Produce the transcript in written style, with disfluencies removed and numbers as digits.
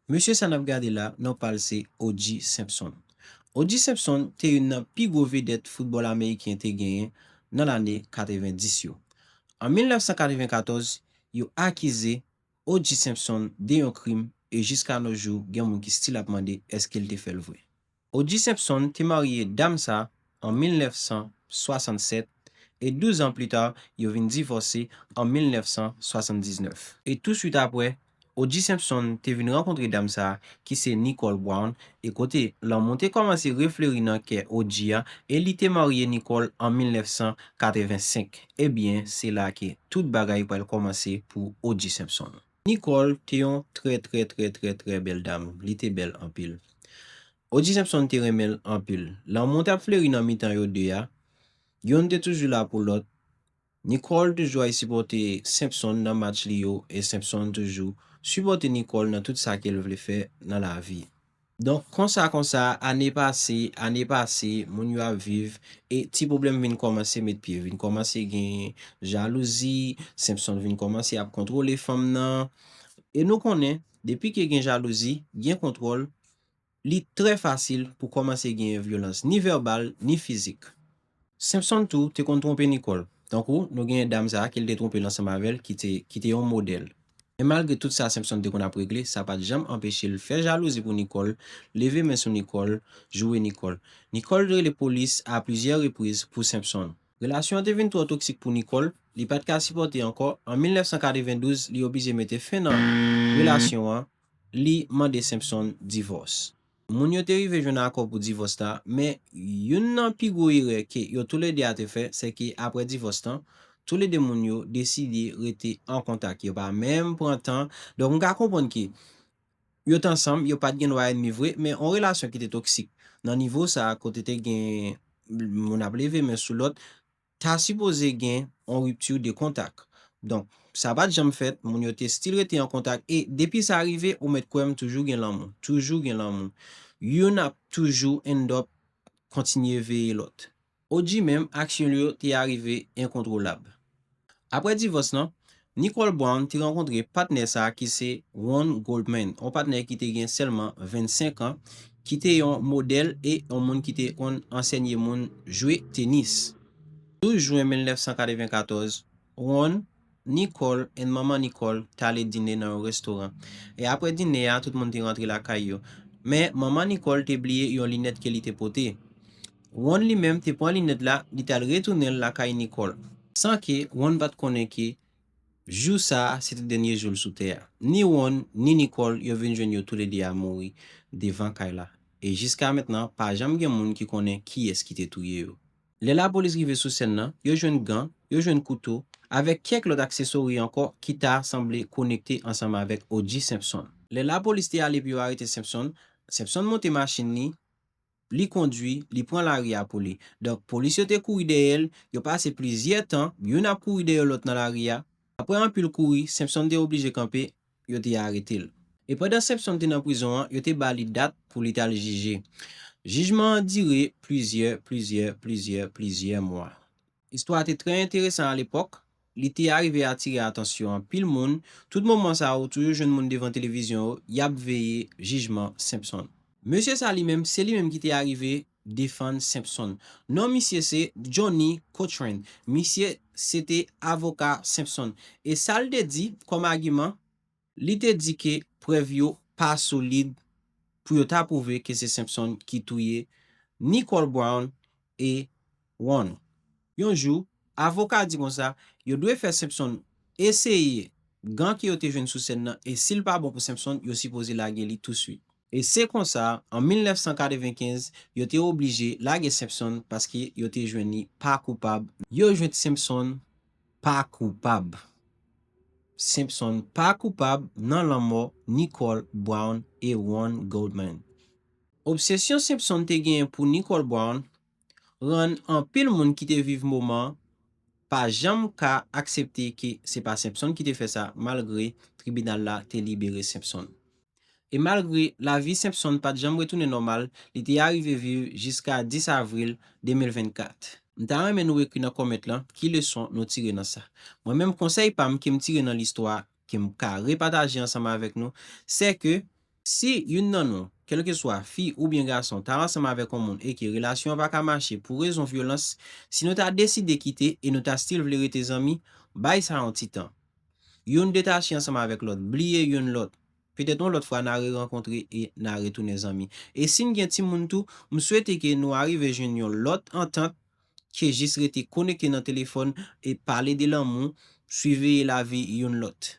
Monsieur sa nap gade la, nou pal se O.J. Simpson. O.J. Simpson te yon nan pi gwo vedet football Amerikien te genyen nan l'ane 90 yo. En 1994, yo akize O.J. Simpson de yon krim e jiska nou jou gen moun ki stil ap mande eske el te fel vwe. O.J. Simpson te mariye dam sa en 1967 et 12 ans plus tard, yo vin divorce en 1979. Et tout suite apre, O.J. Simpson te vin renkontre dam sa ki se Nicole Brown et kote lan moun te komanse refleuri nan ke O.J. a et li te mariye Nicole en 1985. Eh bien, se la ke tout bagay pou el komanse pou O.J. Simpson. Nicole te yon très belle dame, li te bel en pile. O.J. Simpson te remel en pile. Lan moun te ap fleuri nan mitan yo de ya, yon te toujou la pou lot. Nicole toujou ay supporte Simpson nan match li yo et Simpson toujou supporte Nicole nan tout sa ke l vle fe nan la vi. Donk kon sa, ane pase, moun yo ap viv, et ti problem vin komanse met piye, vin komanse gen jalousi, Simpson vin komanse ap kontrole fam nan, et nou konen, depi ke gen jalousi, gen kontrol, li tre fasil pou komanse gen violans, ni verbal, ni fizik. Simpson tou te kon trompe Nicole. Tankou, nou gen dam sa ki el te trompe lansan mavel ki te yon model. Et malgré tout ça, Simpson te kon ap regle, sa pa jam empêche l fè jalousi pou Nicole, leve men sou Nicole, joue Nicole. Nicole dre le polis a plusieurs reprises pour Simpson. Relasyon te vin trop toksik pou Nicole, li pat ka supporte anko. En 1992, li oblige mette fin nan relasyon an, li mande Simpson divorce. Moun yo te rive jwen akor pou divorce ta, men yon nan pi gwo ire ke yo tout le de a te fe, se ki apre divorce tan, tout le de moun yo deside rete en kontak. Yo pa menm pran tan, donc mga kompon ki yo tansam, yo pat gen wa enmi vre, men on relasyon ki te toksik. Nan nivou sa, kote te gen moun ap leve men sou lot, ta suppose gen on rupture de kontak. Donc, sa bat jam fet, moun yo te stil rete en kontak, et depi sa arrive, ou met kouem toujou gen lan moun. Toujou gen lan moun. Yon ap toujou end up kontinye veye lot. O.J. même, aksyon li yo te arrive inkontrolab. Apre divorce nan, Nicole Brown te renkontre partner sa ki se Ron Goldman, un partner ki te gen selman 25 ans, ki te yon model et yon moun ki te kon ensegne moun jwe tenis. 12 juin 1994, Ron, Nicole et maman Nicole tale dîner nan un restaurant. Et apre dîner ya, tout moun te rentre la kay yo. Mais maman Nicole te bliye yon linet ke li te pote. Ron li même te pon linet la, li tal retourne la kay Nicole. Sans ke Ron bat konen ke jou sa, c'était denye joul sou terre. Ni Ron, ni Nicole, yo vin jwen yo tout le de a mouri devan kay la. Et jusqu'à maintenant, pa jam gen moun ki konen ki es ki te touye yo. Le la polis rive sou sen nan, yo jwen gant, yo jwen couteau, avec kek lot aksesori anko ki ta semble konekte ansama avec O.J. Simpson. Le la polis te ale pi yo arete Simpson, Simpson monte machine ni, li kondui, li pran la ria pou li. Donc, polis yo te kouri de el, yo pase plizye tan, yo na kouri de el lot nan la ria. Apre an pil kouri, Simpson te oblige kampe, yo te arete el. Et pendant Simpson te nan prison an, yo te bali dat pou li tal jije. Jijement dire plusieurs mois. Histoire était très intéressant à l'époque. Il était arrivé à attirer attention en pile monde. Tout moment ça, toujours jeune monde devant télévision, y a veillé jugement Simpson. Monsieur ça lui-même, c'est lui-même qui était arrivé défendre Simpson. Non, monsieur, c'est Johnny Cochran. Monsieur, c'était avocat Simpson. Et ça le dit comme argument, il te dit que preuve yo pas solide pour yo ta prouver que c'est Simpson qui touye Nicole Brown et Ron. Yon jou, avocat dit comme ça, yo doit faire Simpson essayer gant ki yo te jwen sous scène nan, et s'il pas bon pour Simpson, yo supposé laguer li tout de suite. Et c'est comme ça, en 1995, yo te obligé laguer Simpson parce que yo te jwen ni pas coupable. Yo jwen Simpson pas coupable. Simpson pas coupable nan la mort Nicole Brown et Ron Goldman. Obsession Simpson te gen pour Nicole Brown rend en pile moun qui te vive moment pas jam ka accepter que c'est pas Simpson qui te fait ça malgré tribunal la te libéré Simpson. Et malgré la vie Simpson pas jam retourner normal, il était arrivé vivre jusqu'à 10 avril 2024. M'ta remen nou ekri nan comment là qui leçon nous tirer dans ça. Moi même conseil pam qui me tirer dans l'histoire qui me ka repartager ensemble avec nous, c'est que Si yon nan nou, kelke swa fi ou bien garson, ta ansama avek yon moun e ki relasyon pa ka mache pou rezon violans, si nou ta deside kite e nou ta stil vle rete zami, bay sa an titan. Yon detache ansama avek lot, bliye yon lot. Petet nou lot fwa nan re-renkontre e nan retoune zami. E sin gen ti moun tou, m souwete ke nou arrive jen yon lot entente ke jis rete konekte nan telefon e pale de lan moun, suive la vi yon lot.